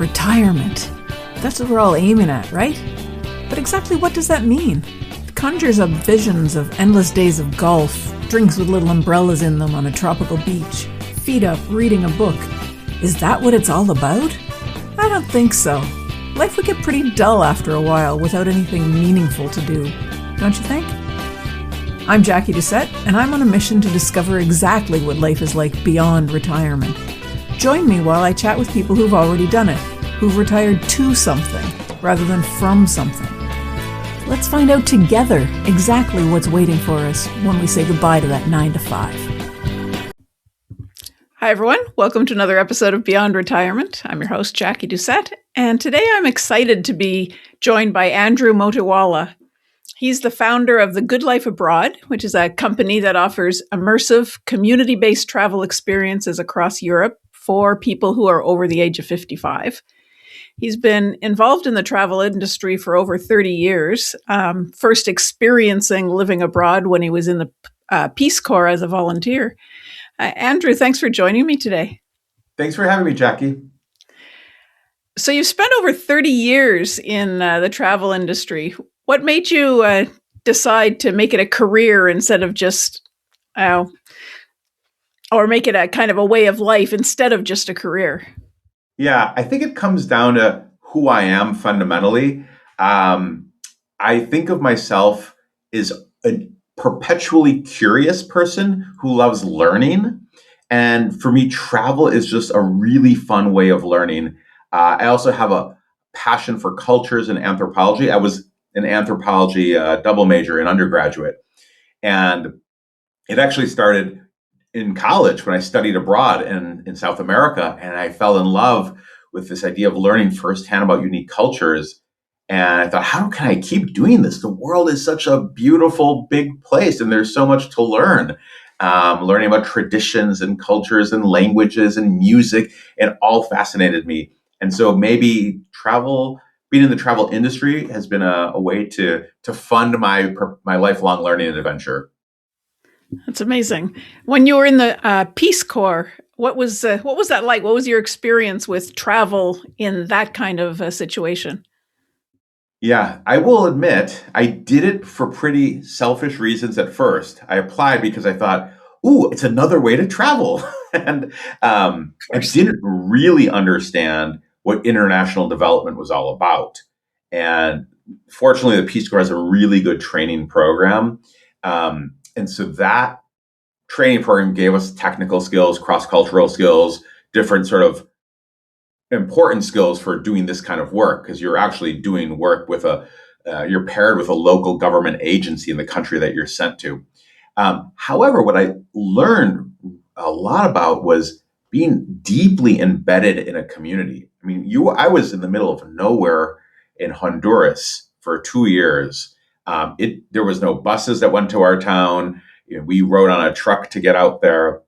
Retirement. That's what we're all aiming at, right? But exactly what does that mean? It conjures up visions of endless days of golf, drinks with little umbrellas in them on a tropical beach, feet up reading a book. Is that what it's all about? I don't think so. Life would get pretty dull after a while without anything meaningful to do, don't you think? I'm Jacquie Doucette, and I'm on a mission to discover exactly what life is like beyond retirement. Join me while I chat with people who've already done it, who've retired to something rather than from something. Let's find out together exactly what's waiting for us when we say goodbye to that 9 to 5. Hi everyone, welcome to another episode of Beyond Retirement. I'm your host, Jacquie Doucette, and today I'm excited to be joined by Andrew Motiwalla. He's the founder of The Good Life Abroad, which is a company that offers immersive, community-based travel experiences across Europe for people who are over the age of 55. He's been involved in the travel industry for over 30 years, first experiencing living abroad when he was in the Peace Corps as a volunteer. Andrew, thanks for joining me today. Thanks for having me, Jacquie. So you've spent over 30 years in the travel industry. What made you decide to make it a career instead of just, or make it a kind of a way of life instead of just a career? Yeah, I think it comes down to who I am fundamentally. I think of myself as a perpetually curious person who loves learning. And for me, travel is just a really fun way of learning. I also have a passion for cultures and anthropology. I was an anthropology double major in undergraduate. And it actually started in college when I studied abroad in South America. And I fell in love with this idea of learning firsthand about unique cultures. And I thought, how can I keep doing this? The world is such a beautiful, big place, and there's so much to learn. Learning about traditions and cultures and languages and music, it all fascinated me. And so maybe being in the travel industry has been a way to fund my lifelong learning and adventure. That's amazing. When you were in the Peace Corps, what was that like? What was your experience with travel in that kind of a situation? Yeah, I will admit, I did it for pretty selfish reasons at first. I applied because I thought, ooh, it's another way to travel. And I didn't really understand what international development was all about. And fortunately, the Peace Corps has a really good training program. And so that training program gave us technical skills, cross-cultural skills, different sort of important skills for doing this kind of work, because you're actually doing work with you're paired with a local government agency in the country that you're sent to. However, what I learned a lot about was being deeply embedded in a community. I mean, I was in the middle of nowhere in Honduras for 2 years. There was no buses that went to our town. We rode on a truck to get out there.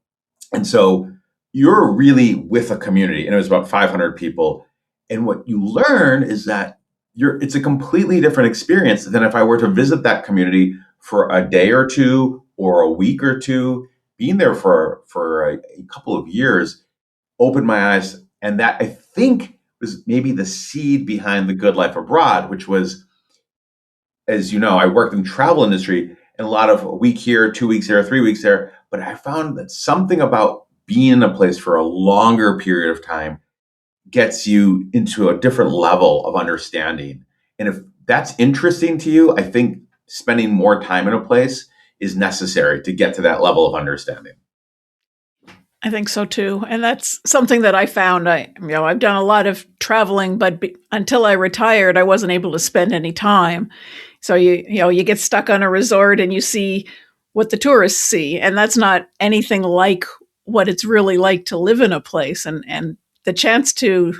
And so you're really with a community, and it was about 500 people. And what you learn is that it's a completely different experience than if I were to visit that community for a day or two or a week or two. Being there for a couple of years opened my eyes. And that, I think, was maybe the seed behind The Good Life Abroad, which was, as you know, I worked in the travel industry, and a lot of a week here, 2 weeks there, 3 weeks there. But I found that something about being in a place for a longer period of time gets you into a different level of understanding. And if that's interesting to you, I think spending more time in a place is necessary to get to that level of understanding. I think so too. And that's something that I found. I've done a lot of traveling, but until I retired, I wasn't able to spend any time. So you get stuck on a resort and you see what the tourists see, and that's not anything like what it's really like to live in a place. And the chance to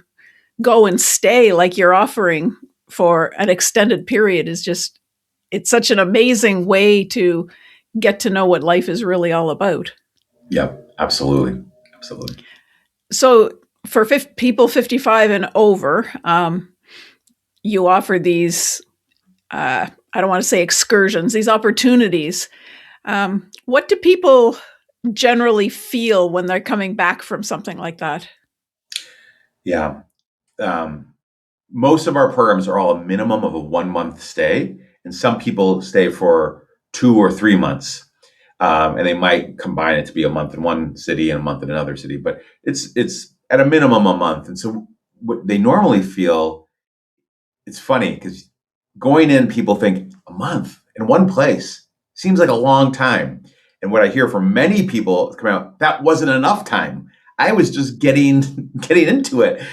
go and stay like you're offering for an extended period is it's such an amazing way to get to know what life is really all about. Yep, absolutely. Absolutely. So for people 55 and over, you offer these, I don't want to say excursions, these opportunities. What do people generally feel when they're coming back from something like that? Yeah. um, most of our programs are all a minimum of a 1 month stay, and some people stay for 2 or 3 months, and they might combine it to be a month in one city and a month in another city. But it's at a minimum a month, and so what they normally feel. It's funny because going in, people think a month in one place seems like a long time. And what I hear from many people come out, that wasn't enough time. I was just getting getting into it.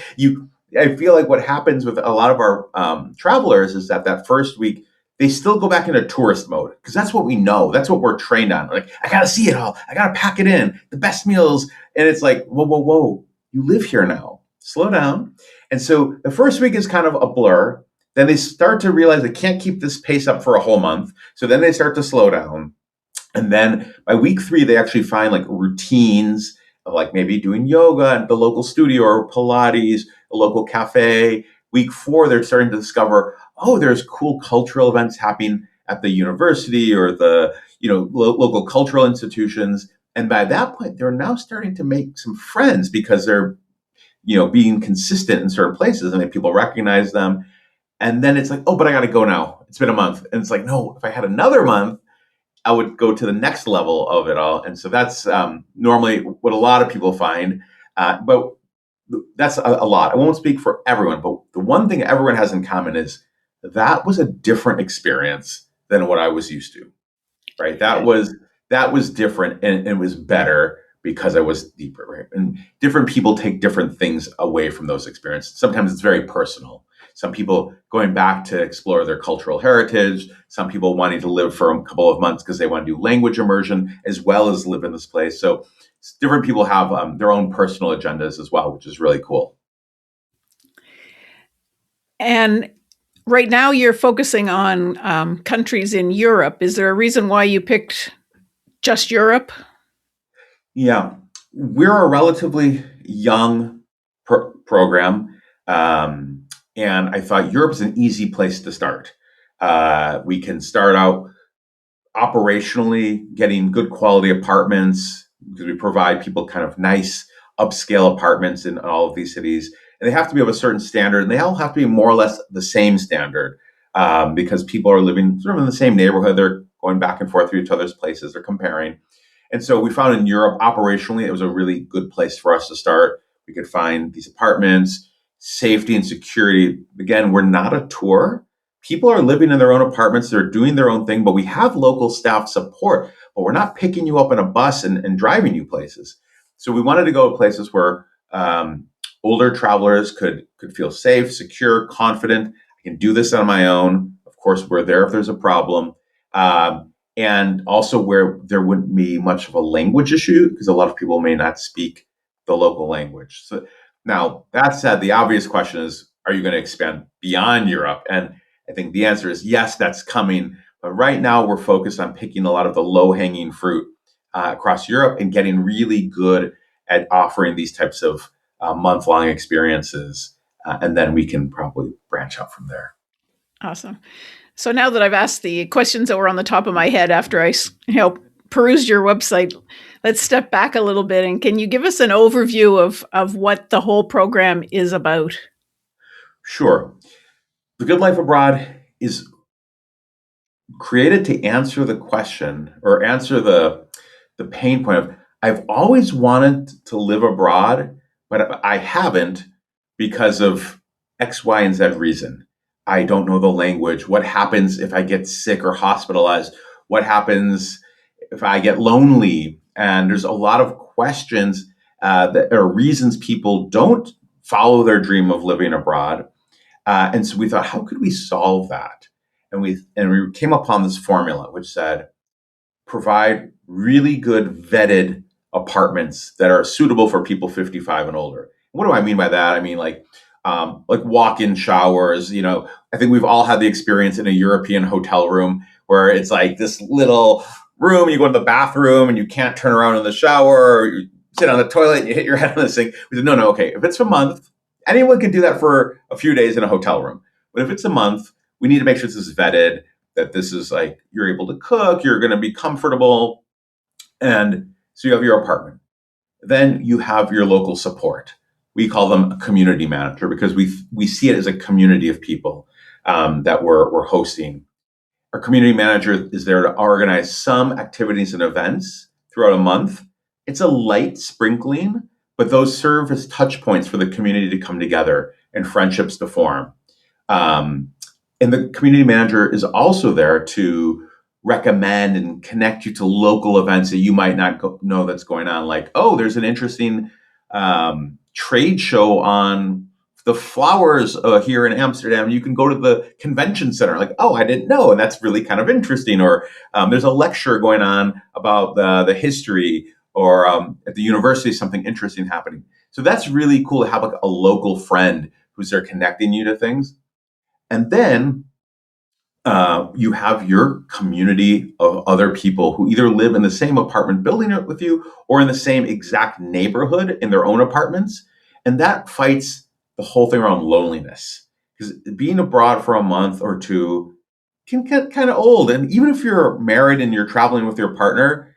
I feel like what happens with a lot of our travelers is that first week they still go back into tourist mode because that's what we know. That's what we're trained on. Like, I gotta see it all. I gotta pack it in. The best meals, and it's like, whoa, whoa, whoa! You live here now. Slow down. And so the first week is kind of a blur. Then they start to realize they can't keep this pace up for a whole month. So then they start to slow down. And then by week 3, they actually find like routines of like maybe doing yoga at the local studio or Pilates, a local cafe. Week 4, they're starting to discover, oh, there's cool cultural events happening at the university or the local cultural institutions. And by that point, they're now starting to make some friends because they're being consistent in certain places and then people recognize them. And then it's like, oh, but I got to go now. It's been a month. And it's like, no, if I had another month, I would go to the next level of it all. And so that's normally what a lot of people find. But that's a lot. I won't speak for everyone, but the one thing everyone has in common is that was a different experience than what I was used to, right? That was different and it was better because I was deeper, right? And different people take different things away from those experiences. Sometimes it's very personal. Some people going back to explore their cultural heritage. Some people wanting to live for a couple of months because they want to do language immersion as well as live in this place. So different people have their own personal agendas as well, which is really cool. And right now you're focusing on countries in Europe. Is there a reason why you picked just Europe? Yeah, we're a relatively young program. And I thought Europe is an easy place to start. We can start out operationally getting good quality apartments because we provide people kind of nice upscale apartments in all of these cities. And they have to be of a certain standard, and they all have to be more or less the same standard because people are living sort of in the same neighborhood. They're going back and forth to each other's places. They're comparing. And so we found in Europe, operationally, it was a really good place for us to start. We could find these apartments, safety and security. Again, we're not a tour. People are living in their own apartments. They're doing their own thing, but we have local staff support, but we're not picking you up in a bus and driving you places. So we wanted to go to places where older travelers could feel safe, secure, confident. I can do this on my own. Of course, we're there if there's a problem. And also where there wouldn't be much of a language issue because a lot of people may not speak the local language. So now, that said, the obvious question is, are you going to expand beyond Europe? And I think the answer is yes, that's coming. But right now, we're focused on picking a lot of the low-hanging fruit across Europe and getting really good at offering these types of month-long experiences. And then we can probably branch out from there. Awesome. So now that I've asked the questions that were on the top of my head after I perused your website, let's step back a little bit. And can you give us an overview of what the whole program is about? Sure. The Good Life Abroad is created to answer the question or answer the pain point of, I've always wanted to live abroad, but I haven't because of X, Y, and Z reason. I don't know the language. What happens if I get sick or hospitalized? What happens if I get lonely? And there's a lot of questions that are reasons people don't follow their dream of living abroad. And so we thought, how could we solve that? And we came upon this formula, which said, provide really good vetted apartments that are suitable for people 55 and older. What do I mean by that? I mean like walk-in showers. I think we've all had the experience in a European hotel room where it's like this little room, you go to the bathroom and you can't turn around in the shower, or you sit on the toilet and you hit your head on the sink. We said, no, okay, if it's a month, anyone can do that for a few days in a hotel room. But if it's a month, we need to make sure this is vetted, that this is like, you're able to cook, you're going to be comfortable. And so you have your apartment. Then you have your local support. we call them a community manager because we see it as a community of people that we're hosting. Our community manager is there to organize some activities and events throughout a month. It's a light sprinkling, but those serve as touch points for the community to come together and friendships to form. And the community manager is also there to recommend and connect you to local events that you might not know that's going on. Like, oh, there's an interesting trade show on the flowers here in Amsterdam. You can go to the convention center. Like, oh, I didn't know. And that's really kind of interesting. Or there's a lecture going on about the history, or at the university, something interesting happening. So that's really cool to have like a local friend who's there connecting you to things. And then you have your community of other people who either live in the same apartment building with you or in the same exact neighborhood in their own apartments. And that fights the whole thing around loneliness. Because being abroad for a month or two can get kind of old. And even if you're married and you're traveling with your partner,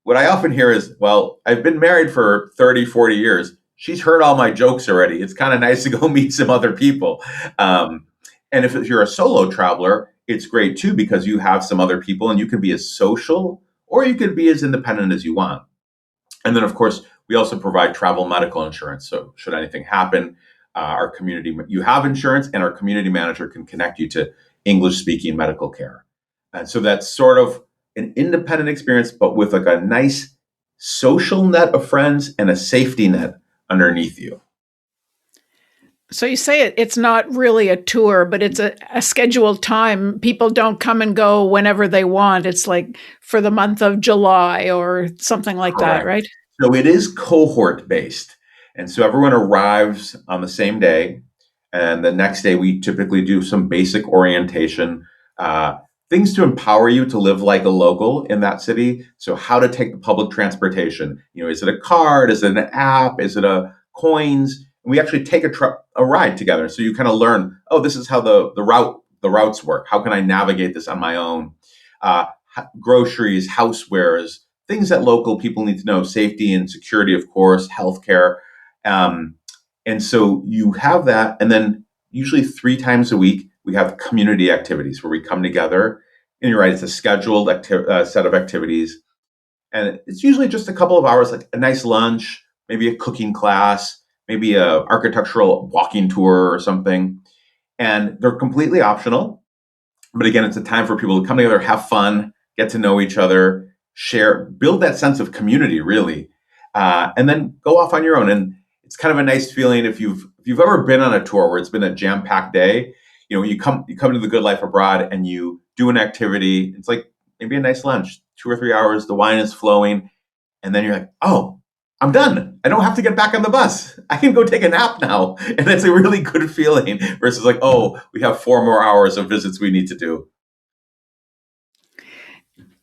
what I often hear is, well, I've been married for 30, 40 years. She's heard all my jokes already. It's kind of nice to go meet some other people. And if you're a solo traveler, it's great too, because you have some other people and you can be as social or you could be as independent as you want. And then, of course, we also provide travel medical insurance. So should anything happen, our community, you have insurance, and our community manager can connect you to English speaking medical care. And so that's sort of an independent experience, but with like a nice social net of friends and a safety net underneath you. So you say it's not really a tour, but it's a scheduled time. People don't come and go whenever they want. It's like for the month of July or something like that, right? So it is cohort based. And so everyone arrives on the same day. And the next day, we typically do some basic orientation, things to empower you to live like a local in that city. So how to take the public transportation. Is it a card? Is it an app? Is it a coins? And we actually take a ride together. So you kind of learn, oh, this is how the routes work. How can I navigate this on my own? Groceries, housewares, things that local people need to know, safety and security, of course, healthcare. And so you have that. And then usually 3 times a week, we have community activities where we come together. And you're right, it's a scheduled set of activities. And it's usually just a couple of hours, like a nice lunch, maybe a cooking class, maybe a architectural walking tour or something. And they're completely optional. But again, it's a time for people to come together, have fun, get to know each other, share, build that sense of community, really, and then go off on your own. And it's kind of a nice feeling if you've ever been on a tour where it's been a jam-packed day. You come to the Good Life Abroad and you do an activity. It's like maybe a nice lunch, 2 or 3 hours. The wine is flowing, and then you're like, oh, I'm done. I don't have to get back on the bus. I can go take a nap now. And that's a really good feeling versus like, oh, we have 4 more hours of visits we need to do.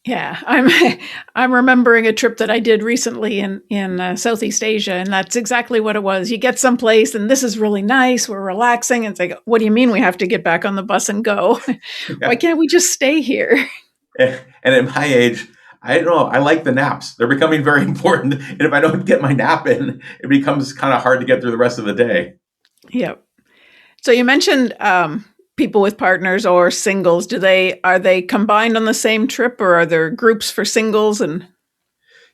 Yeah, I'm remembering a trip that I did recently in Southeast Asia, and that's exactly what it was. You get someplace, and this is really nice. We're relaxing, and it's like, what do you mean we have to get back on the bus and go? Why can't we just stay here? And at my age, I don't know. I like the naps. They're becoming very important. And if I don't get my nap in, it becomes kind of hard to get through the rest of the day. Yep. So you mentioned people with partners or singles. Are they combined on the same trip, or are there groups for singles? And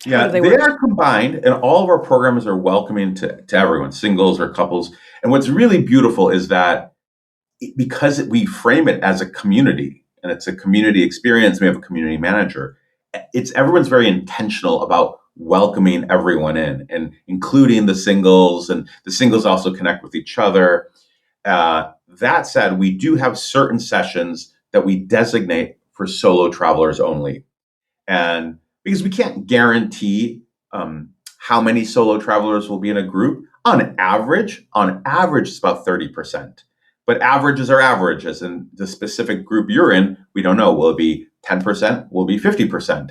yeah, they are combined, and all of our programs are welcoming to everyone, singles or couples. And what's really beautiful is that because we frame it as a community and it's a community experience, we have a community manager. Everyone's very intentional about welcoming everyone in and including the singles, and the singles also connect with each other. That said, we do have certain sessions that we designate for solo travelers only. And because we can't guarantee how many solo travelers will be in a group, on average, it's about 30%. But averages are averages, and the specific group you're in, we don't know. Will it be 10%? Will it be 50%?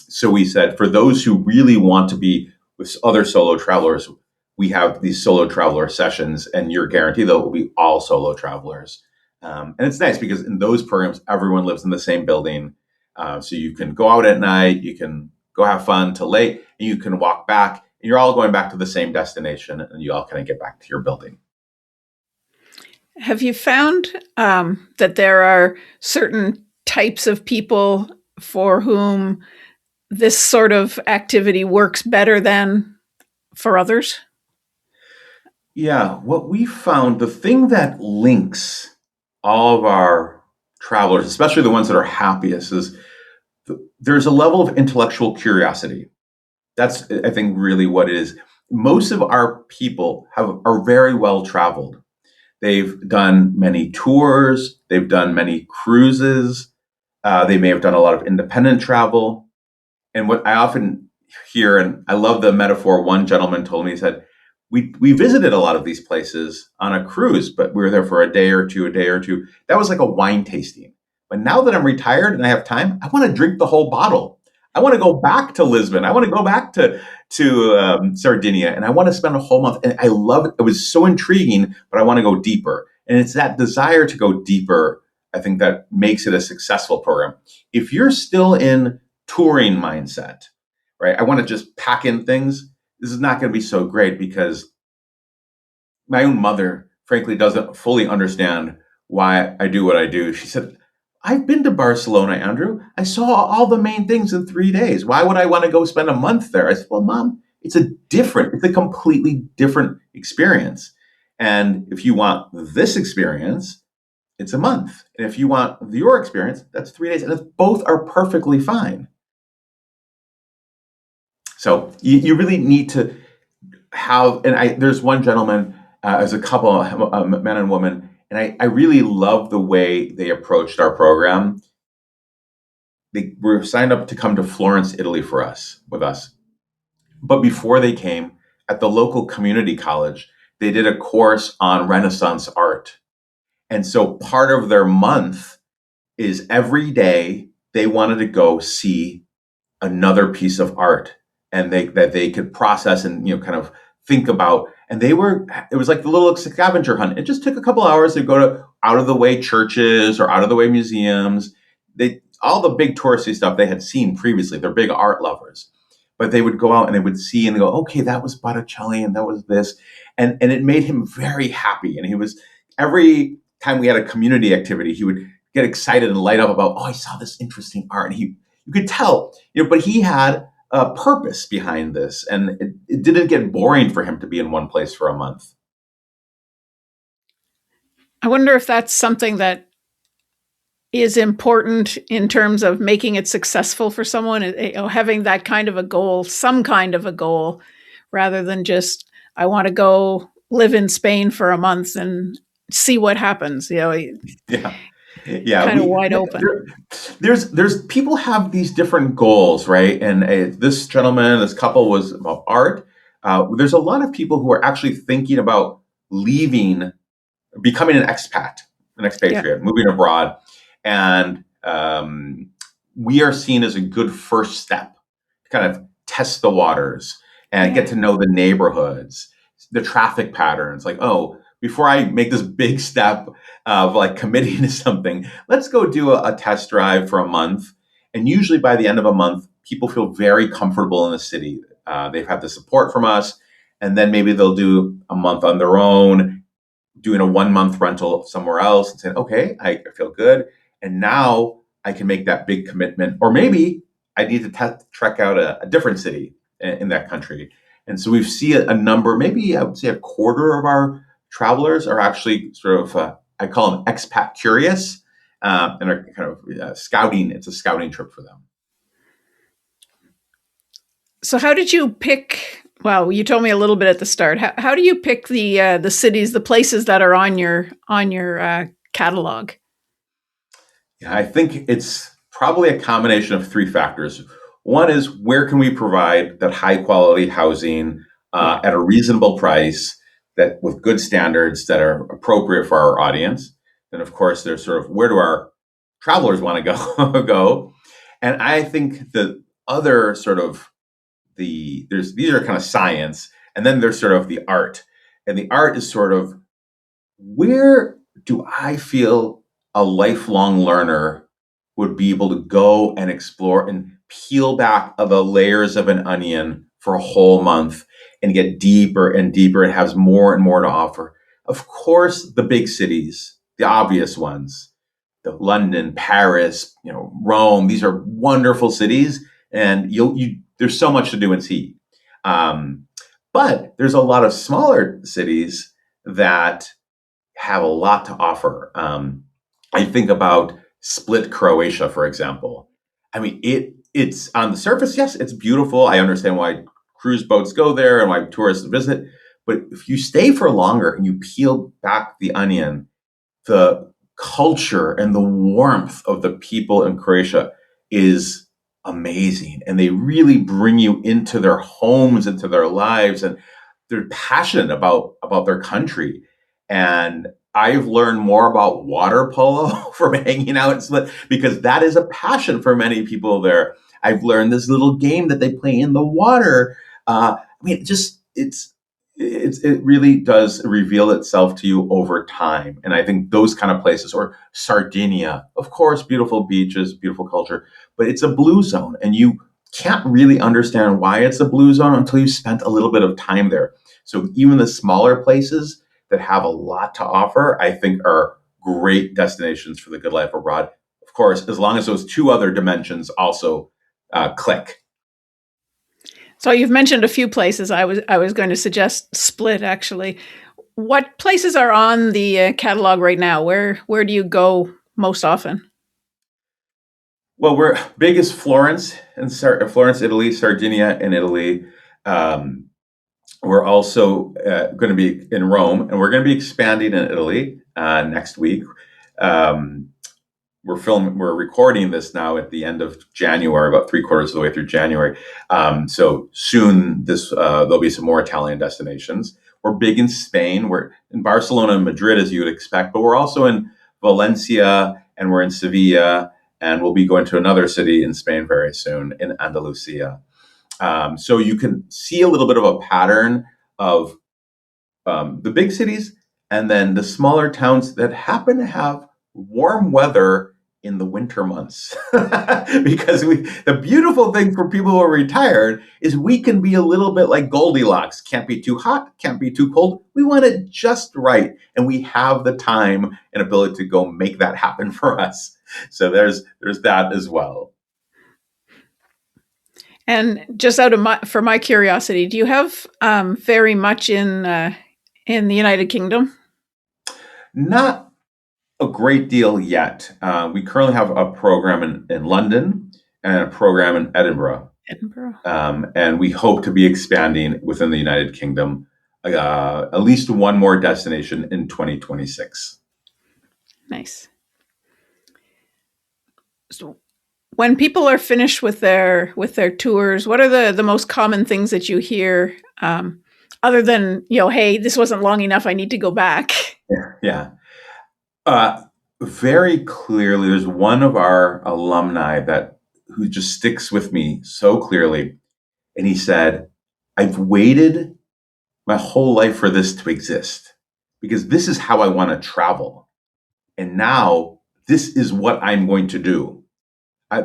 So we said, for those who really want to be with other solo travelers, we have these solo traveler sessions, and you're guaranteed that it will be all solo travelers. And it's nice because in those programs, everyone lives in the same building. So you can go out at night, you can go have fun till late, and you can walk back, and you're all going back to the same destination, and you all kind of get back to your building. Have you found that there are certain types of people for whom this sort of activity works better than for others? Yeah, what we found, the thing that links all of our travelers, especially the ones that are happiest, is there's a level of intellectual curiosity. That's, I think, really what it is. Most of our people are very well traveled. They've done many tours. They've done many cruises. They may have done a lot of independent travel. And what I often hear, and I love the metaphor one gentleman told me, he said, we visited a lot of these places on a cruise, but we were there for a day or two. That was like a wine tasting. But now that I'm retired and I have time, I want to drink the whole bottle. I want to go back to Lisbon. I want to go back to Sardinia, and I want to spend a whole month. And I love it. It was so intriguing, but I want to go deeper. And it's that desire to go deeper, I think, that makes it a successful program. If you're still in touring mindset, right? I want to just pack in things. This is not going to be so great, because my own mother, frankly, doesn't fully understand why I do what I do. She said, I've been to Barcelona, Andrew. I saw all the main things in 3 days. Why would I want to go spend a month there? I said, well, Mom, it's a completely different experience. And if you want this experience, it's a month. And if you want your experience, that's 3 days. And both are perfectly fine. So you really need to have, and there's one gentleman, as a couple, a man and woman, and I really love the way they approached our program. They were signed up to come to Florence, Italy with us. But before they came, at the local community college, they did a course on Renaissance art. And so part of their month is every day they wanted to go see another piece of art, and that they could process and kind of think about. And it was like the little scavenger hunt. It just took a couple hours. They go to out of the way churches or out of the way museums. All the big touristy stuff they had seen previously. They're big art lovers, but they would go out and they would see and they go, okay, that was Botticelli and that was this. And it made him very happy. And every time we had a community activity, he would get excited and light up about, oh, I saw this interesting art. And you could tell, but he had a purpose behind this, and it didn't get boring for him to be in one place for a month. I wonder if that's something that is important in terms of making it successful for someone, having that kind of a goal, some kind of a goal, rather than just, I want to go live in Spain for a month and see what happens. Yeah, kind of wide open. There's people have these different goals, right? And this couple was about art. There's a lot of people who are actually thinking about leaving, becoming an expatriate, moving abroad, and we are seen as a good first step to kind of test the waters and get to know the neighborhoods, the traffic patterns. Like, oh, before I make this big step of like committing to something, let's go do a test drive for a month. And usually by the end of a month, people feel very comfortable in the city. They've had the support from us. And then maybe they'll do a month on their own, doing a 1 month rental somewhere else and saying, okay, I feel good. And now I can make that big commitment. Or maybe I need to trek out a different city in that country. And so we see a number, maybe I would say a quarter of our travelers are actually sort of, I call them expat curious, and are kind of scouting. It's a scouting trip for them. So how did you pick? Well, you told me a little bit at the start. How do you pick the cities, the places that are on your catalog? Yeah, I think it's probably a combination of three factors. One is, where can we provide that high quality housing at a reasonable price, that with good standards that are appropriate for our audience? Then, of course, there's sort of, where do our travelers want to go? And I think the other sort of these are kind of science, and then there's sort of the art. And the art is sort of, where do I feel a lifelong learner would be able to go and explore and peel back the layers of an onion for a whole month and get deeper and deeper and has more and more to offer. Of course, the big cities, the obvious ones, the London, Paris, Rome, these are wonderful cities, and there's so much to do and see. But there's a lot of smaller cities that have a lot to offer. I think about Split, Croatia, for example. I mean, it's on the surface, yes, it's beautiful. I understand why cruise boats go there and why tourists visit. But if you stay for longer and you peel back the onion, the culture and the warmth of the people in Croatia is amazing. And they really bring you into their homes, into their lives, and they're passionate about their country. And I've learned more about water polo from hanging out in Split, because that is a passion for many people there. I've learned this little game that they play in the water. It really does reveal itself to you over time. And I think those kind of places, or Sardinia, of course, beautiful beaches, beautiful culture, but it's a blue zone, and you can't really understand why it's a blue zone until you spent a little bit of time there. So even the smaller places that have a lot to offer, I think, are great destinations for the good life abroad. Of course, as long as those two other dimensions also click. So you've mentioned a few places. I was going to suggest Split, actually. What places are on the catalog right now? Where do you go most often? Well, we're biggest Florence and Florence, Italy, Sardinia in Italy. We're also going to be in Rome, and we're going to be expanding in Italy next week. We're recording this now at the end of January, about 3/4 of the way through January. So soon there'll be some more Italian destinations. We're big in Spain. We're in Barcelona and Madrid, as you would expect, but we're also in Valencia, and we're in Sevilla, and we'll be going to another city in Spain very soon, in Andalusia. So you can see a little bit of a pattern of the big cities, and then the smaller towns that happen to have warm weather in the winter months. Because the beautiful thing for people who are retired is we can be a little bit like Goldilocks. Can't be too hot, can't be too cold. We want it just right. And we have the time and ability to go make that happen for us. So there's that as well. And just for my curiosity, do you have very much in the United Kingdom? Not a great deal yet. We currently have a program in London and a program in Edinburgh. And we hope to be expanding within the United Kingdom, at least one more destination in 2026. Nice. So when people are finished with their tours, what are the most common things that you hear, other than, hey, this wasn't long enough, I need to go back? Yeah. Very clearly, there's one of our alumni who just sticks with me so clearly. And he said, I've waited my whole life for this to exist, because this is how I want to travel. And now this is what I'm going to do.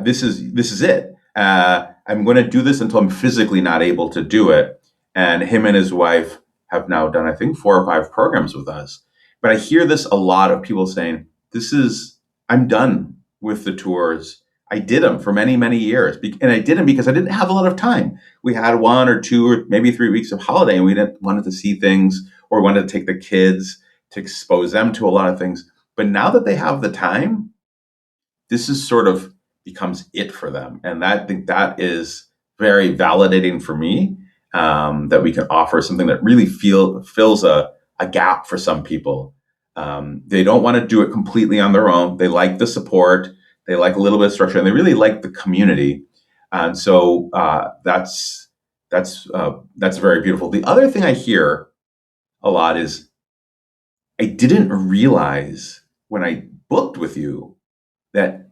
This is it. I'm going to do this until I'm physically not able to do it. And him and his wife have now done, I think, 4 or 5 programs with us. But I hear this a lot of people saying, I'm done with the tours. I did them for many, many years. And I did them because I didn't have a lot of time. We had 1 or 2 or maybe 3 weeks of holiday, and we wanted to see things, or wanted to take the kids to expose them to a lot of things. But now that they have the time, this is sort of becomes it for them. And I think that is very validating for me, that we can offer something that really fills a gap for some people. They don't want to do it completely on their own. They like the support. They like a little bit of structure, and they really like the community. And so that's very beautiful. The other thing I hear a lot is, I didn't realize when I booked with you that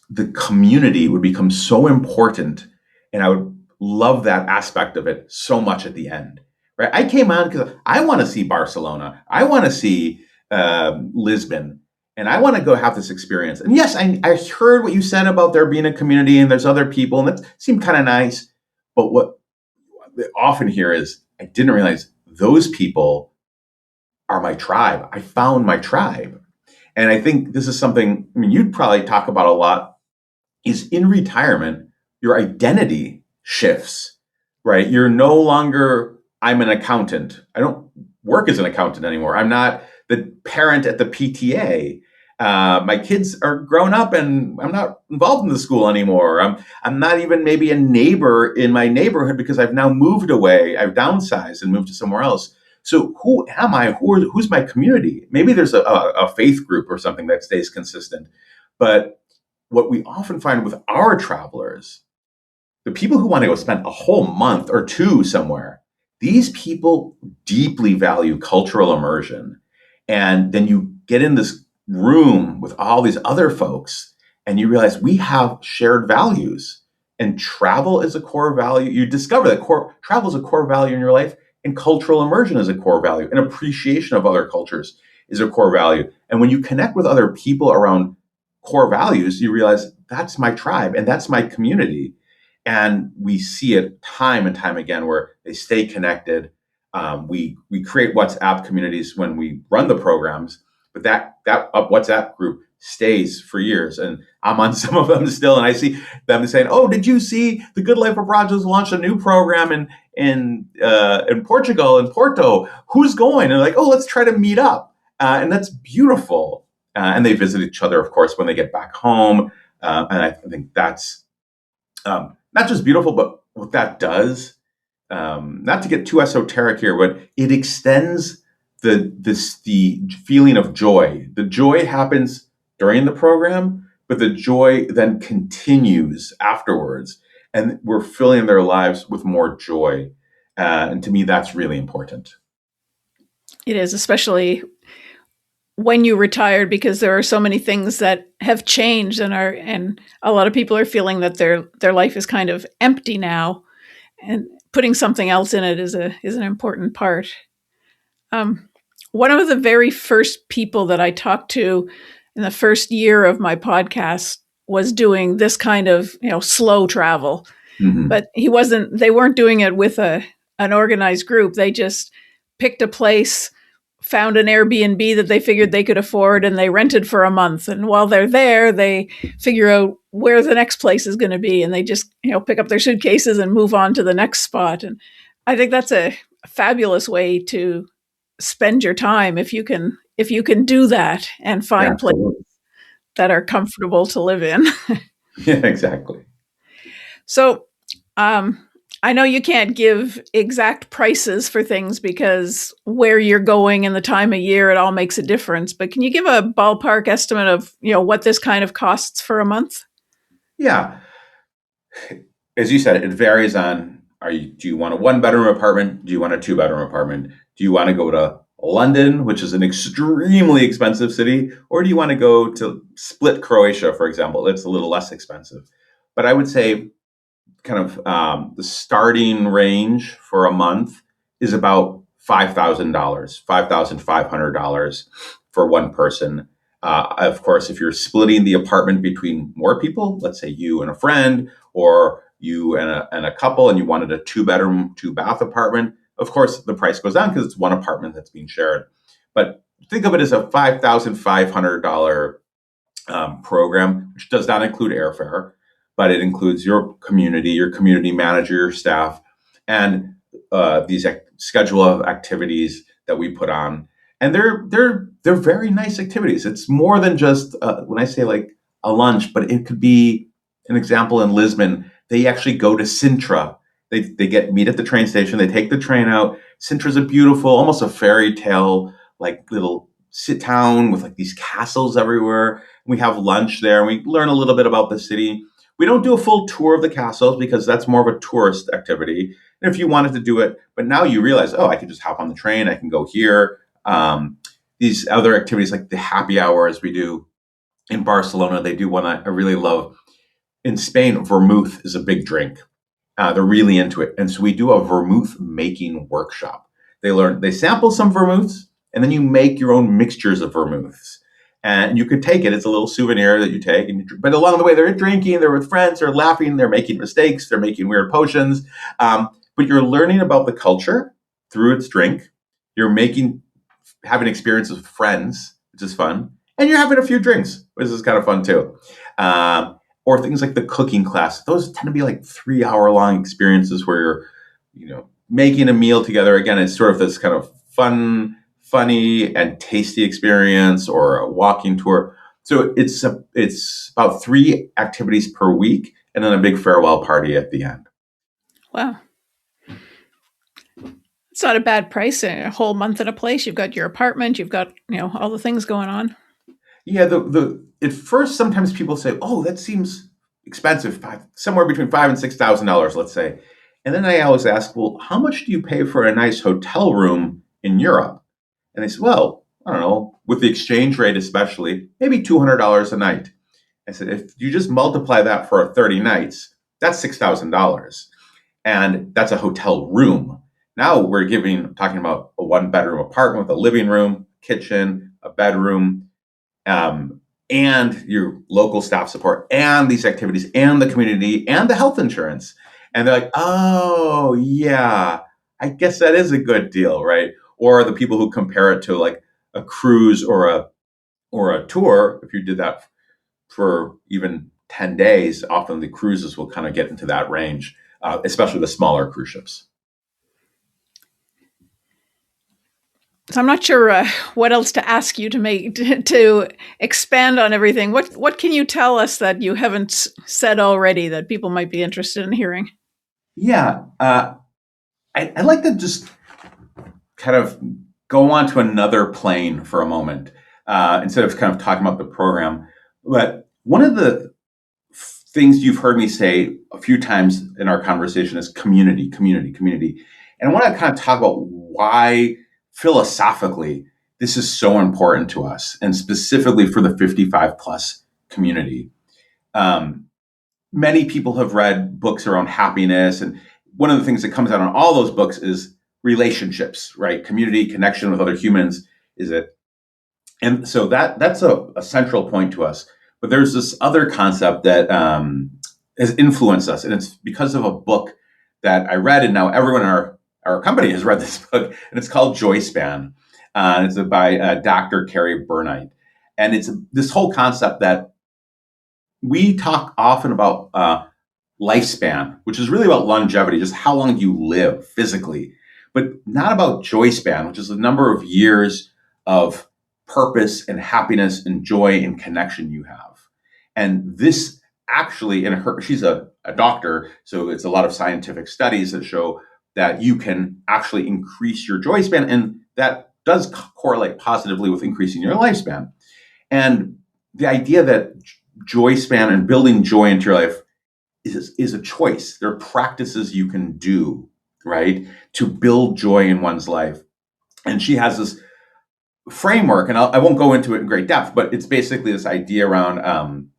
the community would become so important, and I would love that aspect of it so much at the end. Right? I came on because I want to see Barcelona. I want to see Lisbon, and I want to go have this experience. And yes, I heard what you said about there being a community and there's other people, and that seemed kind of nice. But what I often hear is, I didn't realize those people are my tribe. I found my tribe. And I think this is something, I mean, you'd probably talk about a lot, is in retirement, your identity shifts, right? You're no longer, I'm an accountant. I don't work as an accountant anymore. I'm not the parent at the PTA. My kids are grown up and I'm not involved in the school anymore. I'm not even maybe a neighbor in my neighborhood because I've now moved away. I've downsized and moved to somewhere else. So who am I? Who's my community? Maybe there's a faith group or something that stays consistent. But what we often find with our travelers, the people who want to go spend a whole month or two somewhere, these people deeply value cultural immersion. And then you get in this room with all these other folks and you realize we have shared values, and travel is a core value. You discover that travel is a core value in your life, and cultural immersion is a core value, and appreciation of other cultures is a core value. And when you connect with other people around core values, you realize that's my tribe and that's my community. And we see it time and time again where they stay connected. We create WhatsApp communities when we run the programs, but that WhatsApp group stays for years. And I'm on some of them still, and I see them saying, "Oh, did you see the Good Life Abroad just launched a new program in Portugal, in Porto? Who's going?" And they're like, "Oh, let's try to meet up." And that's beautiful. And they visit each other, of course, when they get back home. And I think that's not just beautiful, but what that does, not to get too esoteric here, but it extends the feeling of joy. The joy happens during the program, but the joy then continues afterwards, and we're filling their lives with more joy. And to me, that's really important. It is, especially when you retired, because there are so many things that have changed and a lot of people are feeling that their life is kind of empty now, and putting something else in it is an important part. One of the very first people that I talked to in the first year of my podcast was doing this kind of, slow travel. Mm-hmm. But they weren't doing it with an organized group. They just picked a place, found an Airbnb that they figured they could afford, and they rented for a month. And while they're there, they figure out where the next place is going to be. And they just, pick up their suitcases and move on to the next spot. And I think that's a fabulous way to spend your time if you can do that and find places that are comfortable to live in. Yeah, exactly. So, I know you can't give exact prices for things because where you're going and the time of year, it all makes a difference. But can you give a ballpark estimate of, what this kind of costs for a month? Yeah. As you said, it varies on, do you want a 1-bedroom apartment? Do you want a 2-bedroom apartment? Do you want to go to London, which is an extremely expensive city? Or do you want to go to Split, Croatia, for example? It's a little less expensive. But I would say kind of the starting range for a month is about $5,000, $5,500 for one person. Of course, if you're splitting the apartment between more people, let's say you and a friend, or you and a couple, and you wanted a 2-bedroom, 2-bath apartment, of course, the price goes down because it's one apartment that's being shared. But think of it as a $5,500 program, which does not include airfare, but it includes your community manager, your staff, and these schedule of activities that we put on. And they're very nice activities. It's more than just when I say like a lunch, but it could be an example in Lisbon. They actually go to Sintra. They meet at the train station. They take the train out. Sintra's a beautiful, almost a fairy tale, like little sit town with like these castles everywhere. We have lunch there and we learn a little bit about the city. We don't do a full tour of the castles because that's more of a tourist activity. And if you wanted to do it, but now you realize, I could just hop on the train. I can go here. These other activities like the happy hour, as we do in Barcelona, they do one I really love. In Spain, vermouth is a big drink. They're really into it. And so we do a vermouth making workshop. They sample some vermouths, and then you make your own mixtures of vermouths. And you could take it. It's a little souvenir that you take. But along the way, they're drinking, they're with friends, they're laughing, they're making mistakes, they're making weird potions. But you're learning about the culture, through its drink. You're having experiences with friends, which is fun. And you're having a few drinks, which is kind of fun too. Or things like the cooking class. Those tend to be like 3-hour-long experiences where you're, making a meal together. Again, it's sort of this kind of funny and tasty experience, or a walking tour. So it's about 3 activities per week, and then a big farewell party at the end. Wow. It's not a bad price. A whole month at a place. You've got your apartment. You've got, all the things going on. Yeah, at first sometimes people say, "Oh, that seems expensive, somewhere between $5,000 and $6,000, let's say." And then I always ask, "Well, how much do you pay for a nice hotel room in Europe?" And they say, "Well, I don't know, with the exchange rate especially, maybe $200 a night." I said, "If you just multiply that for 30 nights, that's $6,000, and that's a hotel room." Now we're talking about a 1-bedroom apartment with a living room, kitchen, a bedroom, and your local staff support, and these activities, and the community, and the health insurance. And they're like, "Oh, yeah, I guess that is a good deal," right? Or the people who compare it to like a cruise or a tour. If you did that for even 10 days, often the cruises will kind of get into that range, especially the smaller cruise ships. So I'm not sure what else to ask you to expand on everything. What can you tell us that you haven't said already that people might be interested in hearing? Yeah, I'd like to just kind of go on to another plane for a moment, instead of kind of talking about the program. But one of the things you've heard me say a few times in our conversation is community, community, community. And I want to kind of talk about why philosophically this is so important to us, and specifically for the 55 plus community. Many people have read books around happiness, and one of the things that comes out in all those books is relationships, right? Community, connection with other humans is it. And so that's a central point to us. But there's this other concept that has influenced us, and it's because of a book that I read, and now everyone in our company has read this book, and it's called Joy Span. It's by Dr. Carrie Burnite. And it's this whole concept that we talk often about lifespan, which is really about longevity, just how long do you live physically, but not about joy span, which is the number of years of purpose and happiness and joy and connection you have. And this actually, she's a doctor, so it's a lot of scientific studies that show that you can actually increase your joy span, and that does correlate positively with increasing your lifespan. And the idea that joy span and building joy into your life is a choice. There are practices you can do, right, to build joy in one's life. And she has this framework, and I won't go into it in great depth, but it's basically this idea around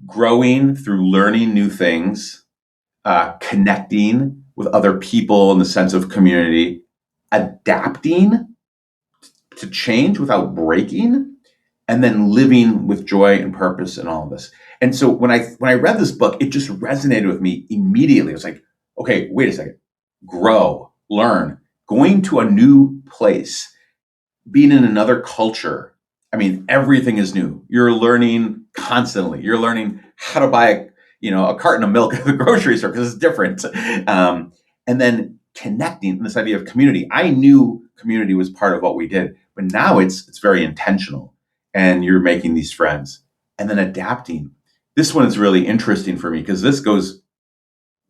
growing through learning new things, connecting with other people in the sense of community, adapting to change without breaking, and then living with joy and purpose and all of this. And so when I read this book, it just resonated with me immediately. It was like, okay, wait a second. Grow, learn, going to a new place, being in another culture. I mean, everything is new. You're learning constantly. You're learning how to buy a carton of milk at the grocery store because it's different. And then connecting, this idea of community. I knew community was part of what we did, but now it's very intentional. And you're making these friends, and then adapting. This one is really interesting for me because this goes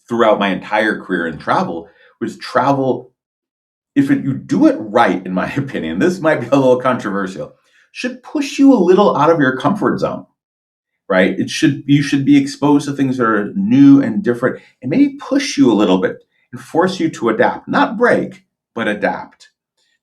throughout my entire career in travel, which travel, if you do it right, in my opinion, this might be a little controversial, should push you a little out of your comfort zone, right? You should be exposed to things that are new and different, and maybe push you a little bit and force you to adapt, not break, but adapt.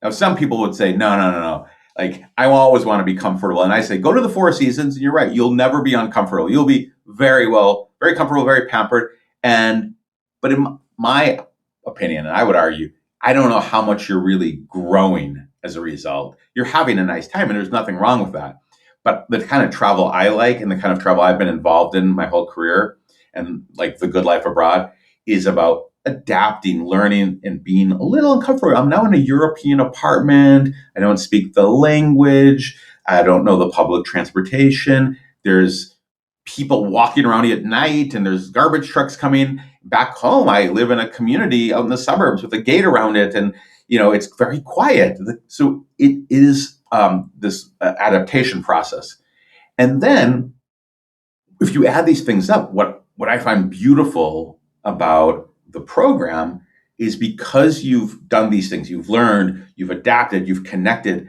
Now, some people would say, no. Like, I always want to be comfortable. And I say, go to the Four Seasons, and you're right. You'll never be uncomfortable. You'll be very comfortable, very pampered. But in my opinion, and I would argue, I don't know how much you're really growing as a result. You're having a nice time, and there's nothing wrong with that. But the kind of travel I like, and the kind of travel I've been involved in my whole career, and like the Good Life Abroad, is about adapting, learning, and being a little uncomfortable. I'm now in a European apartment. I don't speak the language. I don't know the public transportation. There's people walking around at night, and there's garbage trucks coming. Back home, I live in a community out in the suburbs with a gate around it, and it's very quiet. So it is this adaptation process. And then, if you add these things up, what I find beautiful about the program is because you've done these things, you've learned, you've adapted, you've connected,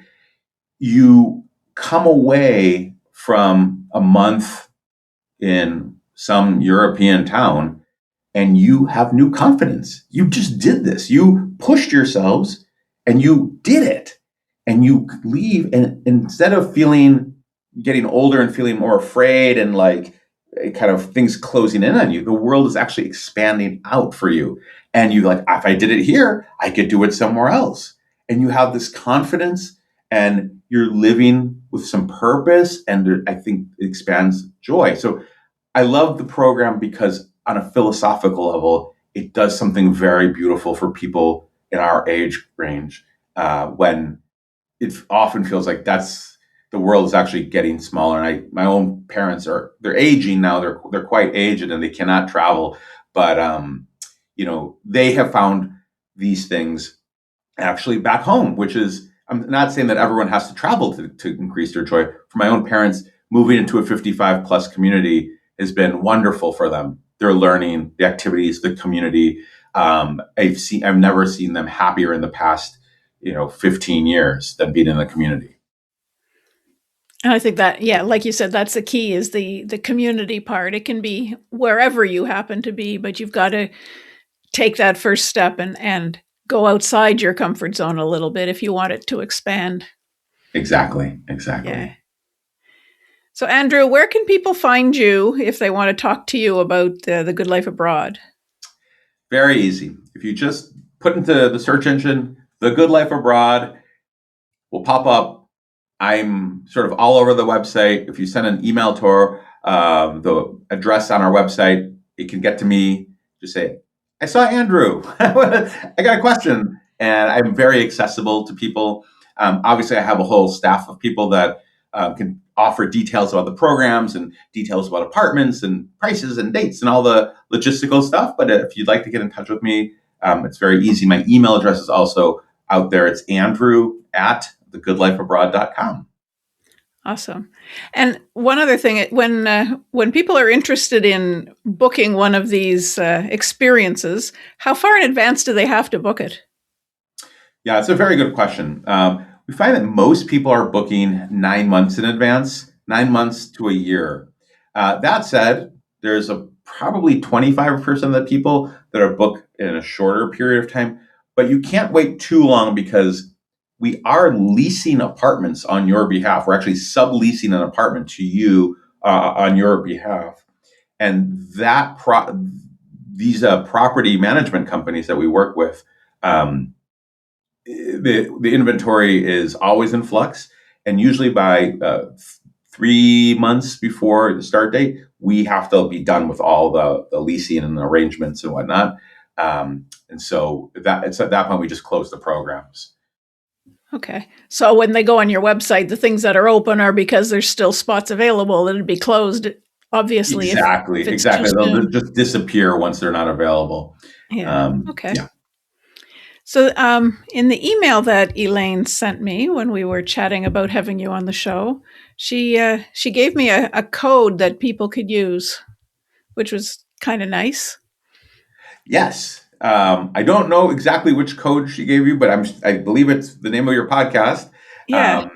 you come away from a month in some European town and you have new confidence. You just did this. You pushed yourselves and you did it. And you leave, and instead of getting older and feeling more afraid and like kind of things closing in on you, the world is actually expanding out for you. And you like, if I did it here, I could do it somewhere else. And you have this confidence and you're living with some purpose. And I think it expands joy. So I love the program because on a philosophical level, it does something very beautiful for people in our age range when it often feels like the world is actually getting smaller. And my own parents they're aging now. They're quite aged and they cannot travel, but they have found these things actually back home, which is, I'm not saying that everyone has to travel to increase their joy. For my own parents, moving into a 55 plus community has been wonderful for them. They're learning the activities, the community. I've never seen them happier in the past 15 years than being in the community. And I think that, yeah, like you said, that's the key, is the community part. It can be wherever you happen to be, but you've got to take that first step and go outside your comfort zone a little bit if you want it to expand. Exactly. Yeah. So, Andrew, where can people find you if they want to talk to you about the Good Life Abroad? Very easy. If you just put into the search engine, The Good Life Abroad will pop up. I'm sort of all over the website. If you send an email to the address on our website, it can get to me. Just say, I saw Andrew. I got a question. And I'm very accessible to people. Obviously, I have a whole staff of people that can offer details about the programs and details about apartments and prices and dates and all the logistical stuff. But if you'd like to get in touch with me, it's very easy. My email address is also out there. It's andrew@thegoodlifeabroad.com. Awesome. And one other thing, when people are interested in booking one of these experiences, how far in advance do they have to book it? Yeah, it's a very good question. We find that most people are booking 9 months in advance, 9 months to a year. That said, there's probably 25% of the people that are booked in a shorter period of time, but you can't wait too long because we are leasing apartments on your behalf. We're actually subleasing an apartment to you on your behalf. And these property management companies that we work with, the inventory is always in flux, and usually by 3 months before the start date, we have to be done with all the leasing and arrangements and whatnot. And so it's at that point we just close the programs. Okay. So when they go on your website, the things that are open are because there's still spots available. It'll be closed, obviously. Exactly. If it's Exactly. They'll just disappear once they're not available. Yeah. Okay. Yeah. So in the email that Elaine sent me when we were chatting about having you on the show, she gave me a code that people could use, which was kind of nice. Yes. I don't know exactly which code she gave you, but I believe it's the name of your podcast. Yeah.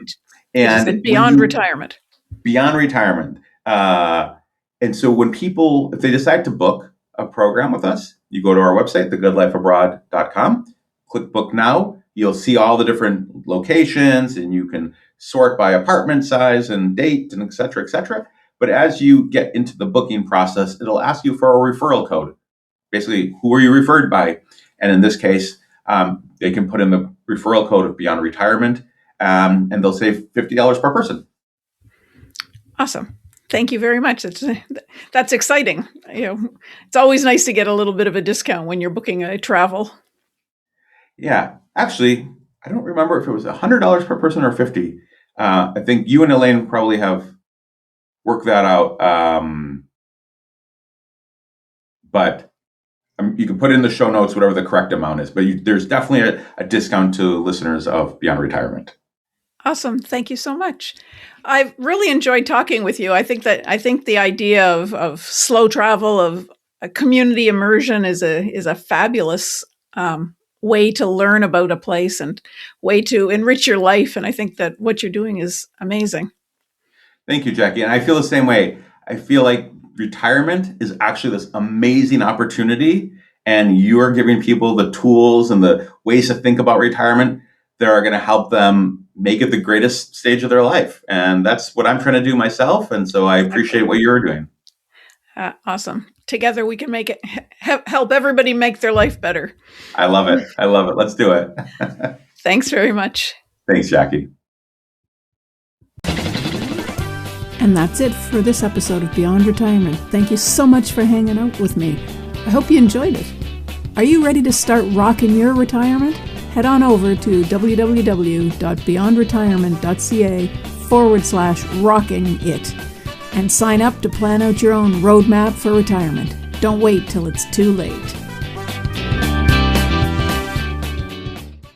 And Beyond Retirement. Beyond Retirement. And so when people, if they decide to book a program with us, you go to our website, thegoodlifeabroad.com. Click book now. You'll see all the different locations and you can sort by apartment size and date and et cetera, et cetera. But as you get into the booking process, it'll ask you for a referral code. Basically, who are you referred by? And in this case, they can put in the referral code of Beyond Retirement and they'll save $50 per person. Awesome. Thank you very much. That's exciting. It's always nice to get a little bit of a discount when you're booking a travel. Yeah, actually, I don't remember if it was $100 per person or 50. I think you and Elaine probably have worked that out. But you can put in the show notes whatever the correct amount is. But there's definitely a discount to listeners of Beyond Retirement. Awesome. Thank you so much. I've really enjoyed talking with you. I think the idea of slow travel, of a community immersion is a fabulous way to learn about a place and way to enrich your life. And I think that what you're doing is amazing. Thank you, Jackie. And I feel the same way. I feel like retirement is actually this amazing opportunity, and you are giving people the tools and the ways to think about retirement that are going to help them make it the greatest stage of their life. And that's what I'm trying to do myself. And so I appreciate what you're doing. Awesome. Together we can make it, help everybody make their life better. I love it. I love it. Let's do it. Thanks very much. Thanks, Jackie. And that's it for this episode of Beyond Retirement. Thank you so much for hanging out with me. I hope you enjoyed it. Are you ready to start rocking your retirement? Head on over to www.beyondretirement.ca/rocking it and sign up to plan out your own roadmap for retirement. Don't wait till it's too late.